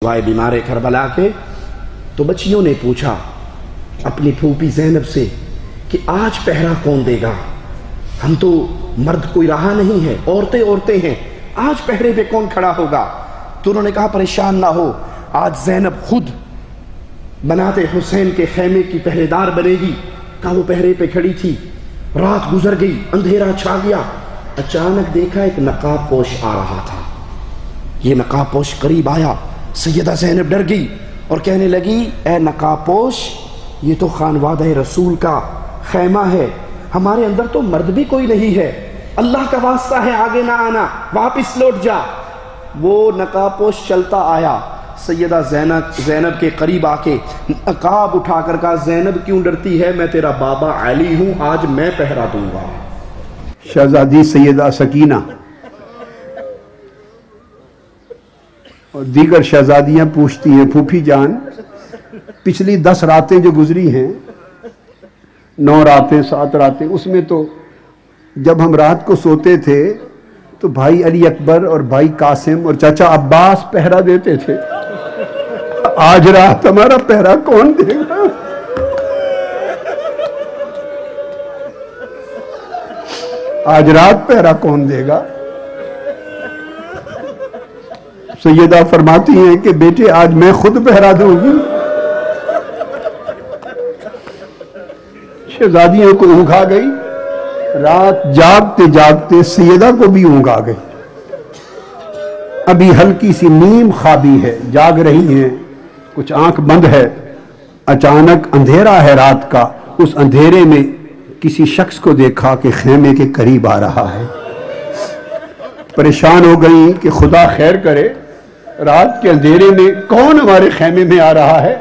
وہ آئے بیمار کربلا کے، تو بچیوں نے پوچھا اپنی پھوپھی زینب سے کہ آج پہرا کون دے گا؟ ہم تو مرد کوئی رہا نہیں ہے، عورتیں ہیں، آج پہرے پہ کون کھڑا ہوگا؟ تو انہوں نے کہا پریشان نہ ہو، آج زینب خود بناتے حسین کے خیمے کی پہرے دار بنے گی۔ کہا وہ پہرے پہ کھڑی تھی، رات گزر گئی، اندھیرا چھا گیا، اچانک دیکھا ایک نقاب پوش آ رہا تھا۔ یہ نقاب پوش قریب آیا، سیدہ زینب ڈر گئی اور کہنے لگی اے نقاب پوش، یہ تو خانوادہ رسول کا خیمہ ہے، ہمارے اندر تو مرد بھی کوئی نہیں ہے، اللہ کا واسطہ ہے آگے نہ آنا، واپس لوٹ جا۔ وہ نقاب پوش چلتا آیا، سیدہ زینب کے قریب آ کے نقاب اٹھا کر کہا زینب کیوں ڈرتی ہے، میں تیرا بابا علی ہوں، آج میں پہرا دوں گا۔ شہزادی سیدہ سکینہ اور دیگر شہزادیاں پوچھتی ہیں پھوپھی جان، پچھلی 10 راتیں جو گزری ہیں، 9 راتیں 7 راتیں، اس میں تو جب ہم رات کو سوتے تھے تو بھائی علی اکبر اور بھائی قاسم اور چچا عباس پہرا دیتے تھے، آج رات ہمارا پہرا کون دے گا؟ آج رات پہرا کون دے گا؟ سیدہ فرماتی ہیں کہ بیٹے آج میں خود پہرا دوں گی۔ شہزادیوں کو اونگ آ گئی، رات جاگتے جاگتے سیدہ کو بھی اونگ آ گئی، ابھی ہلکی سی نیم خوابی ہے، جاگ رہی ہیں، کچھ آنکھ بند ہے، اچانک اندھیرا ہے رات کا، اس اندھیرے میں کسی شخص کو دیکھا کہ خیمے کے قریب آ رہا ہے، پریشان ہو گئی کہ خدا خیر کرے، رات کے اندھیرے میں کون ہمارے خیمے میں آ رہا ہے؟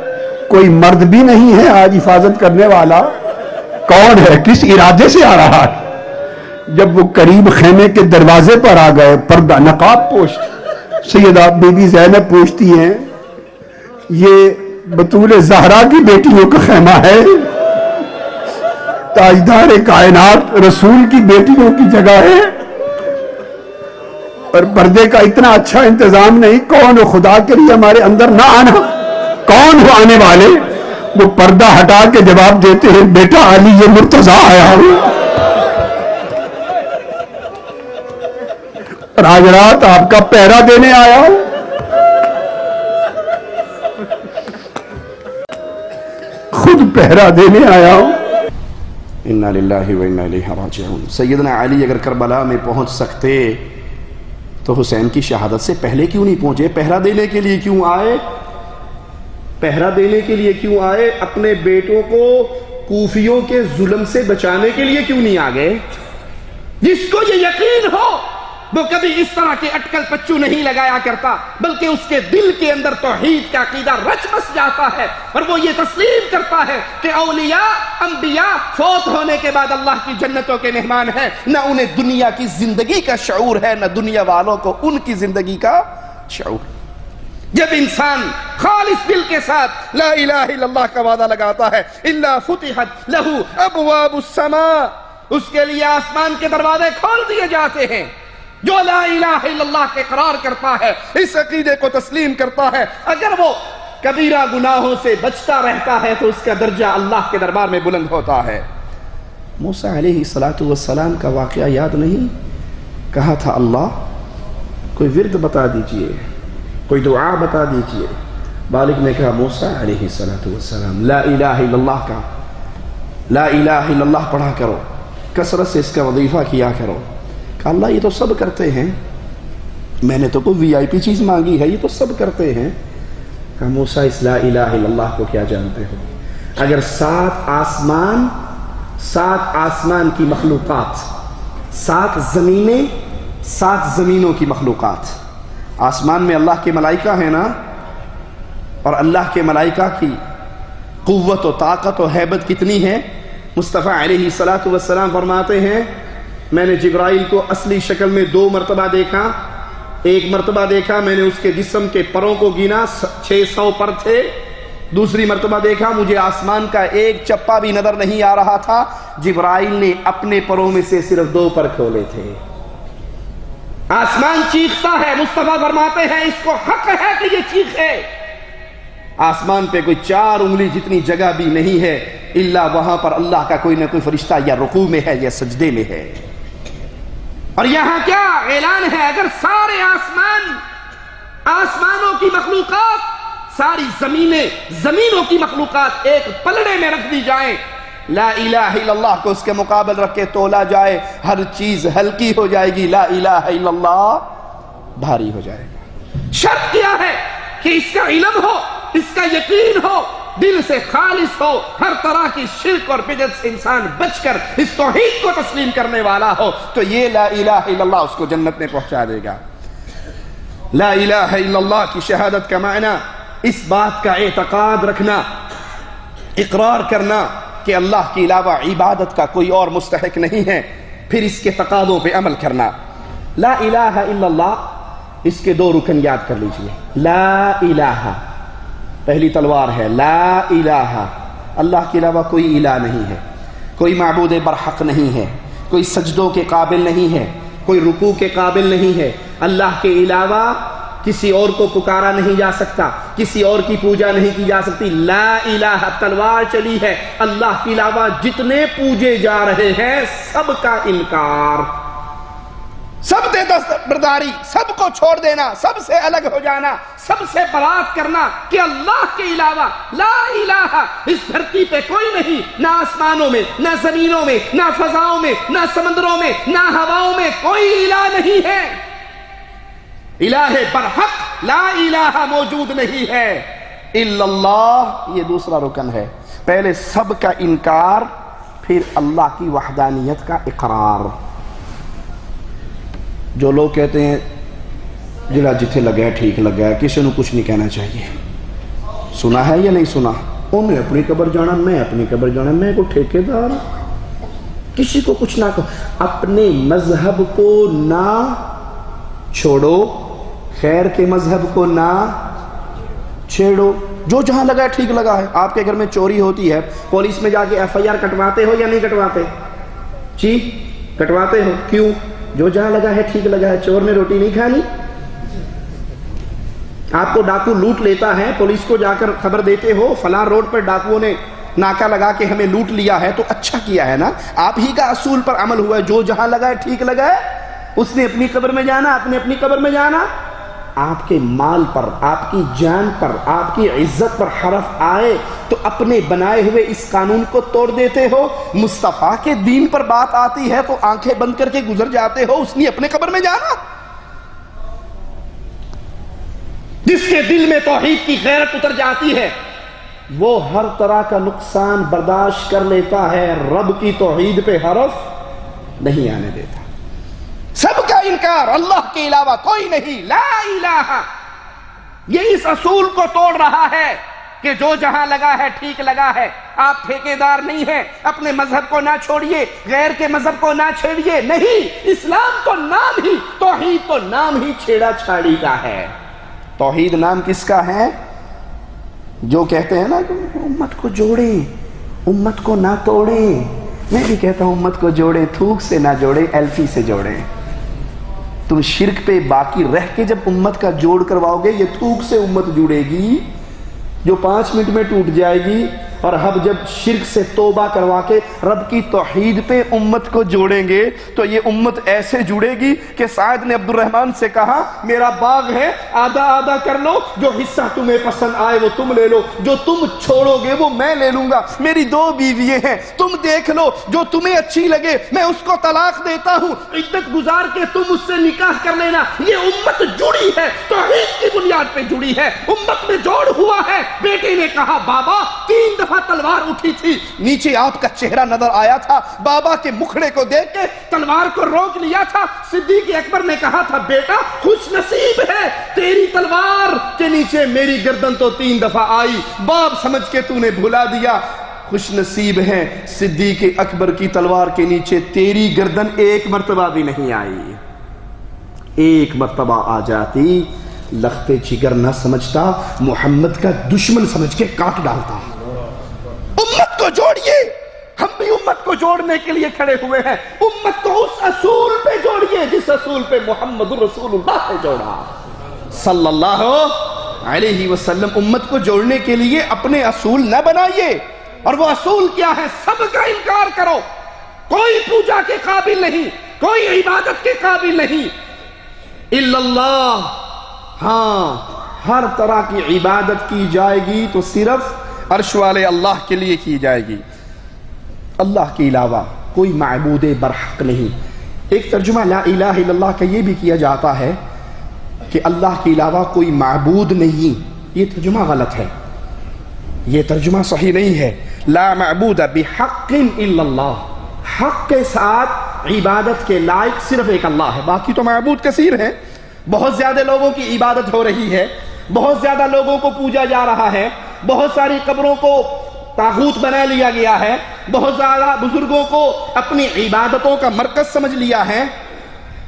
کوئی مرد بھی نہیں ہے آج حفاظت کرنے والا، کون ہے؟ کس ارادے سے آ رہا ہے؟ جب وہ قریب خیمے کے دروازے پر آ گئے، پردہ نقاب پوش، سیدہ بی بی زینب پوچھتی ہیں یہ بطول زہرا کی بیٹیوں کا خیمہ ہے، تاجدار کائنات رسول کی بیٹیوں کی جگہ ہے، اور پردے کا اتنا اچھا انتظام نہیں، کون ہو خدا کے لیے ہمارے اندر نہ آنا، کون ہو آنے والے؟ وہ پردہ ہٹا کے جواب دیتے ہیں بیٹا علی یہ مرتضیٰ آیا ہوں، اور آج رات آپ کا پہرا دینے آیا ہوں۔ خود پہرا دینے آیا ہوں۔ انا للہ و انا الیہ راجعون۔ سیدنا علی اگر کربلا میں پہنچ سکتے تو حسین کی شہادت سے پہلے کیوں نہیں پہنچے؟ پہرا دینے کے لیے کیوں آئے؟ پہرا دینے کے لیے کیوں آئے؟ اپنے بیٹوں کو کوفیوں کے ظلم سے بچانے کے لیے کیوں نہیں آگئے؟ جس کو یہ یقین ہو وہ کبھی اس طرح کے اٹکل پچو نہیں لگایا کرتا، بلکہ اس کے دل کے اندر توحید کا عقیدہ رچ بس جاتا ہے، اور وہ یہ تسلیم کرتا ہے کہ اولیاء انبیاء فوت ہونے کے بعد اللہ کی جنتوں کے مہمان ہیں، نہ انہیں دنیا کی زندگی کا شعور ہے، نہ دنیا والوں کو ان کی زندگی کا شعور۔ جب انسان خالص دل کے ساتھ لا الہ الا اللہ کا وعدہ لگاتا ہے الا فتحت لہ ابواب السماء، اس کے لیے آسمان کے دروازے کھول دیے جاتے ہیں۔ جو لا الہ الا اللہ کے اقرار کرتا ہے، اس عقیدے کو تسلیم کرتا ہے، اگر وہ کبیرہ گناہوں سے بچتا رہتا ہے تو اس کا درجہ اللہ کے دربار میں بلند ہوتا ہے۔ موسیٰ علیہ السلام کا واقعہ یاد نہیں؟ کہا تھا اللہ کوئی ورد بتا دیجئے، کوئی دعا بتا دیجئے۔ بالغ نے کہا موسیٰ علیہ السلام لا الہ الا اللہ کا لا الہ الا اللہ پڑھا کرو، کثرت سے اس کا وظیفہ کیا کرو۔ کہا اللہ یہ تو سب کرتے ہیں، میں نے تو کوئی وی آئی پی چیز مانگی ہے، یہ تو سب کرتے ہیں۔ کہا موسیٰ اس لا الہ الا اللہ کو کیا جانتے ہو؟ اگر 7 آسمان کی مخلوقات، 7 زمینیں، 7 زمینوں کی مخلوقات، آسمان میں اللہ کے ملائکہ ہیں نا، اور اللہ کے ملائکہ کی قوت و طاقت و ہیبت کتنی ہے؟ مصطفیٰ علیہ السلام فرماتے ہیں میں نے جبرائیل کو اصلی شکل میں 2 مرتبہ دیکھا، ایک مرتبہ دیکھا میں نے اس کے جسم کے پروں کو گنا 600 پر تھے، دوسری مرتبہ دیکھا مجھے آسمان کا ایک چپا بھی نظر نہیں آ رہا تھا، جبرائیل نے اپنے پروں میں سے صرف 2 پر کھولے تھے۔ آسمان چیختا ہے، مصطفیٰ فرماتے ہیں اس کو حق ہے کہ یہ چیخے۔ آسمان پہ کوئی 4 انگلی جتنی جگہ بھی نہیں ہے الا وہاں پر اللہ کا کوئی نہ کوئی فرشتہ یا رکوع میں ہے یا سجدے میں ہے۔ اور یہاں کیا اعلان ہے، اگر سارے آسمانوں کی مخلوقات، ساری زمینوں کی مخلوقات ایک پلڑے میں رکھ دی جائیں، لا الہ الا اللہ کو اس کے مقابل رکھ کے تولا جائے، ہر چیز ہلکی ہو جائے گی، لا الہ الا اللہ بھاری ہو جائے گا۔ شرط کیا ہے کہ اس کا علم ہو، اس کا یقین ہو، دل سے خالص ہو، ہر طرح کی شرک اور بدعت سے انسان بچ کر اس توحید کو تسلیم کرنے والا ہو، تو یہ لا الہ الا اللہ اس کو جنت میں پہنچا دے گا۔ لا الہ الا اللہ کی شہادت کا معنی اس بات کا اعتقاد رکھنا، اقرار کرنا کہ اللہ کے علاوہ عبادت کا کوئی اور مستحق نہیں ہے، پھر اس کے تقاضوں پہ عمل کرنا۔ لا الہ الا اللہ، اس کے 2 رکن یاد کر لیجئے۔ لا الہ پہلی تلوار ہے، لا الہ، اللہ کے علاوہ کوئی الہ نہیں ہے، کوئی معبود برحق نہیں ہے، کوئی سجدوں کے قابل نہیں ہے، کوئی رکوع کے قابل نہیں ہے، اللہ کے علاوہ کسی اور کو پکارا نہیں جا سکتا، کسی اور کی پوجا نہیں کی جا سکتی۔ لا الہ، تلوار چلی ہے، اللہ کے علاوہ جتنے پوجے جا رہے ہیں سب کا انکار، سب سے دستبرداری، سب کو چھوڑ دینا، سب سے الگ ہو جانا، سب سے برات کرنا کہ اللہ کے علاوہ لا الہ، اس دھرتی پہ کوئی نہیں، نہ آسمانوں میں، نہ زمینوں میں، نہ فضاؤں میں، نہ سمندروں میں، نہ ہواؤں میں کوئی الہ نہیں ہے۔ الہ برحق لا الہ موجود نہیں ہے الا اللہ، یہ دوسرا رکن ہے۔ پہلے سب کا انکار، پھر اللہ کی وحدانیت کا اقرار۔ جو لوگ کہتے ہیں جلا جتھے لگا ٹھیک لگا، کسی نے کچھ نہیں کہنا چاہیے، سنا ہے یا نہیں سنا، انہیں اپنی قبر جانا، میں اپنی قبر جانا، میں کوئی ٹھیکیدار، کسی کو کچھ نہ کہو، اپنے مذہب کو نہ چھوڑو، خیر کے مذہب کو نہ چھیڑو، جو جہاں لگا ٹھیک لگا ہے۔ آپ کے گھر میں چوری ہوتی ہے، پولیس میں جا کے ایف آئی آر کٹواتے ہو یا نہیں کٹواتے؟ جی کٹواتے ہو، کیوں؟ جو جہاں لگا ہے ٹھیک لگا ہے، چور نے روٹی نہیں کھانی۔ آپ کو ڈاکو لوٹ لیتا ہے، پولیس کو جا کر خبر دیتے ہو فلاں روڈ پر ڈاکوؤں نے ناکا لگا کے ہمیں لوٹ لیا ہے، تو اچھا کیا ہے نا، آپ ہی کا اصول پر عمل ہوا ہے، جو جہاں لگا ہے ٹھیک لگا ہے، اس نے اپنی قبر میں جانا، اپنے اپنی قبر میں جانا۔ آپ کے مال پر، آپ کی جان پر، آپ کی عزت پر حرف آئے تو اپنے بنائے ہوئے اس قانون کو توڑ دیتے ہو۔ مصطفیٰ کے دین پر بات آتی ہے تو آنکھیں بند کر کے گزر جاتے ہو، اس نے اپنے قبر میں جانا۔ جس کے دل میں توحید کی غیرت اتر جاتی ہے وہ ہر طرح کا نقصان برداشت کر لیتا ہے، رب کی توحید پہ حرف نہیں آنے دیتا۔ سب کا انکار، اللہ کے علاوہ کوئی نہیں، لا الہ، یہ اس اصول کو توڑ رہا ہے کہ جو جہاں لگا ہے ٹھیک لگا ہے۔ آپ ٹھیکیدار نہیں ہیں، اپنے مذہب کو نہ چھوڑیے، غیر کے مذہب کو نہ چھیڑیے، نہیں، اسلام تو نام ہی، توحید تو نام ہی چھیڑا چھاڑی کا ہے۔ توحید نام کس کا ہے؟ جو کہتے ہیں نا کہ امت کو جوڑیں، امت کو نہ توڑیں، میں بھی کہتا ہوں امت کو جوڑیں، تھوک سے نہ جوڑیں، ایلفی سے جوڑیں۔ تم شرک پہ باقی رہ کے جب امت کا جوڑ کرواؤ گے، یہ تھوک سے امت جڑے گی جو 5 منٹ میں ٹوٹ جائے گی، اور ہم جب شرک سے توبہ کروا کے رب کی توحید پہ امت کو جوڑیں گے تو یہ امت ایسے جڑے گی کہ سعد نے عبد الرحمن سے کہا میرا باغ ہے، آدھا آدھا کر لو، جو حصہ تمہیں پسند آئے وہ تم لے لو، جو تم چھوڑو گے وہ میں لے لوں گا، میری 2 بیوییں ہیں، تم دیکھ لو، جو تمہیں اچھی لگے میں اس کو طلاق دیتا ہوں، عدت گزار کے تم اس سے نکاح کر لینا۔ یہ امت جڑی ہے، توحید کی بنیاد پہ جڑی ہے، امت میں جوڑ ہوا ہے۔ بیٹے نے کہا بابا 3 دفعہ تلوار اٹھی تھی، نیچے آپ کا چہرہ نظر آیا تھا، بابا کے مکھڑے کو دیکھ کے تلوار کو روک لیا تھا۔ صدیق اکبر نے کہا تھا بیٹا خوش نصیب ہے، تیری تلوار کے نیچے میری گردن تو 3 دفعہ آئی، باپ سمجھ کے تو نے بھلا دیا۔ خوش نصیب ہے صدیق اکبر کی تلوار کے نیچے تیری گردن 1 مرتبہ بھی نہیں آئی، 1 مرتبہ آ جاتی لخت جگر نہ سمجھتا، محمد کا دشمن سمجھ کے کاٹ ڈالتا۔ امت کو جوڑیے، ہم بھی امت امت کو جوڑنے کے لیے کھڑے ہوئے ہیں. امت کو اس اصول پہ جوڑیے جس اصول پہ محمد رسول اللہ نے جوڑا صلی اللہ علیہ وسلم. امت کو جوڑنے کے لیے اپنے اصول نہ بنائیے. اور وہ اصول کیا ہے؟ سب کا انکار کرو. کوئی پوجا کے قابل نہیں, کوئی عبادت کے قابل نہیں الا اللہ. ہاں, ہر طرح کی عبادت کی جائے گی تو صرف عرش والے اللہ کے لیے کی جائے گی. اللہ کے علاوہ کوئی معبود برحق نہیں. ایک ترجمہ لا الہ الا اللہ کا یہ بھی کیا جاتا ہے کہ اللہ کے علاوہ کوئی معبود نہیں. یہ ترجمہ غلط ہے, یہ ترجمہ صحیح نہیں ہے. لا معبود بحق الا اللہ. حق کے ساتھ عبادت کے لائق صرف ایک اللہ ہے, باقی تو معبود کثیر ہیں. بہت زیادہ لوگوں کی عبادت ہو رہی ہے, بہت زیادہ لوگوں کو پوجا جا رہا ہے, بہت ساری قبروں کو طاغوت بنا لیا گیا ہے, بہت زیادہ بزرگوں کو اپنی عبادتوں کا مرکز سمجھ لیا ہے.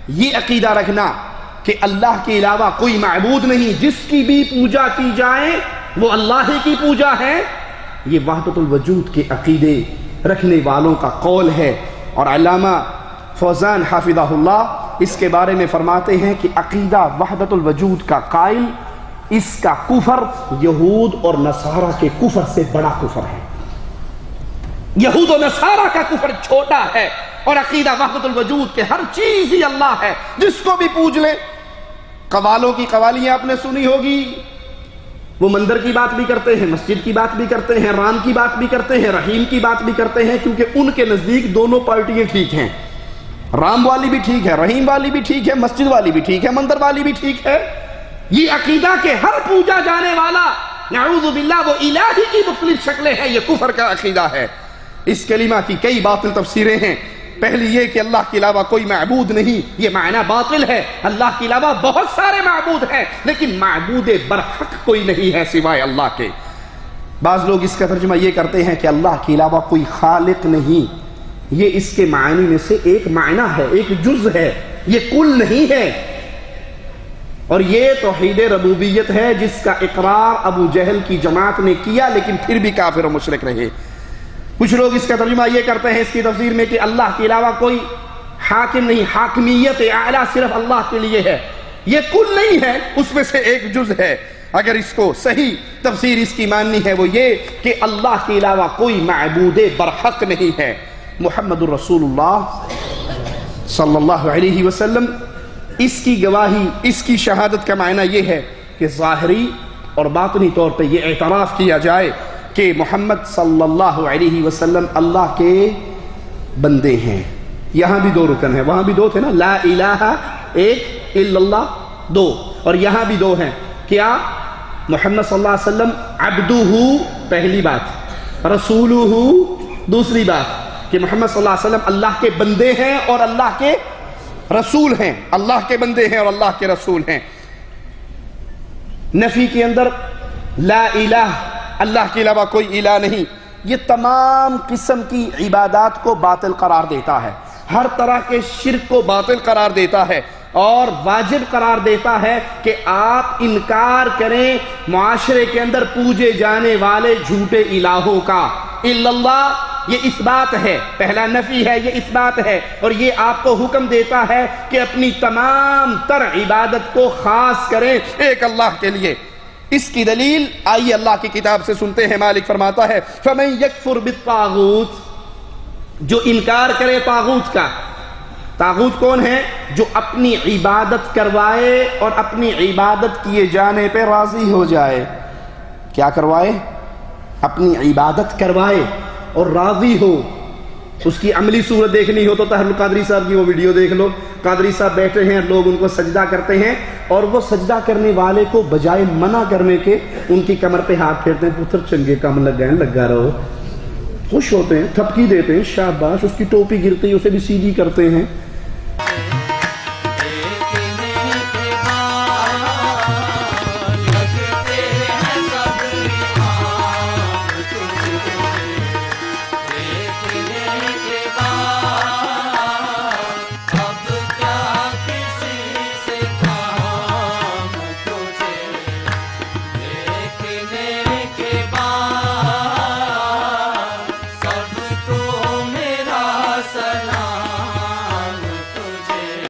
یہ عقیدہ رکھنا کہ اللہ کے علاوہ کوئی معبود نہیں, جس کی بھی پوجا کی جائے وہ اللہ ہی کی پوجا ہے, یہ وحدت الوجود کے عقیدے رکھنے والوں کا قول ہے. اور علامہ فوزان حافظہ اللہ اس کے بارے میں فرماتے ہیں کہ عقیدہ وحدت الوجود کا قائل, اس کا کفر یہود اور نصارہ کے کفر سے بڑا کفر ہے. یہود و نصارہ کا کفر چھوٹا ہے, اور عقیدہ وحدت الوجود کے ہر چیز ہی اللہ ہے, جس کو بھی پوج لے. قوالوں کی قوالیاں آپ نے سنی ہوگی, وہ مندر کی بات بھی کرتے ہیں, مسجد کی بات بھی کرتے ہیں, رام کی بات بھی کرتے ہیں, رحیم کی بات بھی کرتے ہیں, کیونکہ ان کے نزدیک دونوں پارٹیاں ٹھیک ہیں. رام والی بھی ٹھیک ہے, رحیم والی بھی ٹھیک ہے, مسجد والی بھی ٹھیک ہے, مندر والی بھی ٹھیک ہے. یہ عقیدہ کہ ہر پوجا جانے والا نعوذ باللہ وہ الہی کی مختلف شکلیں ہیں, یہ کفر کا عقیدہ ہے. اس کلمہ کی کئی باطل تفسیریں ہیں. پہلی یہ کہ اللہ کے علاوہ کوئی معبود نہیں, یہ معنی باطل ہے. اللہ کے علاوہ بہت سارے معبود ہیں, لیکن معبود برحق کوئی نہیں ہے سوائے اللہ کے. بعض لوگ اس کا ترجمہ یہ کرتے ہیں کہ اللہ کے علاوہ کوئی خالق نہیں. یہ اس کے معنی میں سے ایک معنی ہے, ایک جز ہے, یہ کل نہیں ہے. اور یہ توحید ربوبیت ہے جس کا اقرار ابو جہل کی جماعت نے کیا, لیکن پھر بھی کافر و مشرک رہے. کچھ لوگ اس کا ترجمہ یہ کرتے ہیں اس کی تفسیر میں کہ اللہ کے علاوہ کوئی حاکم نہیں, حاکمیت اعلیٰ صرف اللہ کے لیے ہے. یہ کل نہیں ہے, اس میں سے ایک جز ہے. اگر اس کو صحیح تفسیر اس کی ماننی ہے وہ یہ کہ اللہ کے علاوہ کوئی معبود برحق نہیں ہے. محمد الرسول اللہ صلی اللہ علیہ وسلم, اس کی گواہی, اس کی شہادت کا معنی یہ ہے کہ ظاہری اور باطنی طور پہ یہ اعتراف کیا جائے کہ محمد صلی اللہ علیہ وسلم اللہ کے بندے ہیں. یہاں بھی دو رکن ہیں, وہاں بھی دو تھے نا, لا الہ ایک, الا اللہ دو, اور یہاں بھی دو ہیں. کیا؟ محمد صلی اللہ علیہ وسلم عبدہ پہلی بات, رسولہ دوسری بات, کہ محمد صلی اللہ علیہ وسلم اللہ کے بندے ہیں اور اللہ کے رسول ہیں. اللہ کے بندے ہیں اور اللہ کے رسول ہیں. نفی کے اندر لا الہ, اللہ کے علاوہ کوئی الہ نہیں, یہ تمام قسم کی عبادات کو باطل قرار دیتا ہے, ہر طرح کے شرک کو باطل قرار دیتا ہے, اور واجب قرار دیتا ہے کہ آپ انکار کریں معاشرے کے اندر پوجے جانے والے جھوٹے الہوں کا. الا اللہ یہ اس بات ہے, پہلا نفی ہے, یہ اس بات ہے, اور یہ آپ کو حکم دیتا ہے کہ اپنی تمام تر عبادت کو خاص کریں ایک اللہ کے لیے. اس کی دلیل آئیے اللہ کی کتاب سے سنتے ہیں. مالک فرماتا ہے فَمَن يَكْفُرْ بِالطَّاغُوتِ, جو انکار کرے طاغوت کا. طاغوت کون ہے؟ جو اپنی عبادت کروائے اور اپنی عبادت کیے جانے پہ راضی ہو جائے. کیا کروائے؟ اپنی عبادت کروائے اور راضی ہو. اس کی عملی صورت دیکھنی ہو تو طاہر القادری صاحب کی وہ ویڈیو دیکھ لو. قادری صاحب بیٹھے ہیں, لوگ ان کو سجدہ کرتے ہیں, اور وہ سجدہ کرنے والے کو بجائے منع کرنے کے ان کی کمر پہ ہاتھ پھیرتے ہیں, پتر چنگے کام لگ گئے, لگا رہو. خوش ہوتے ہیں, تھپکی دیتے ہیں, شاباش. اس کی ٹوپی گرتی ہے اسے بھی سیدھی کرتے ہیں.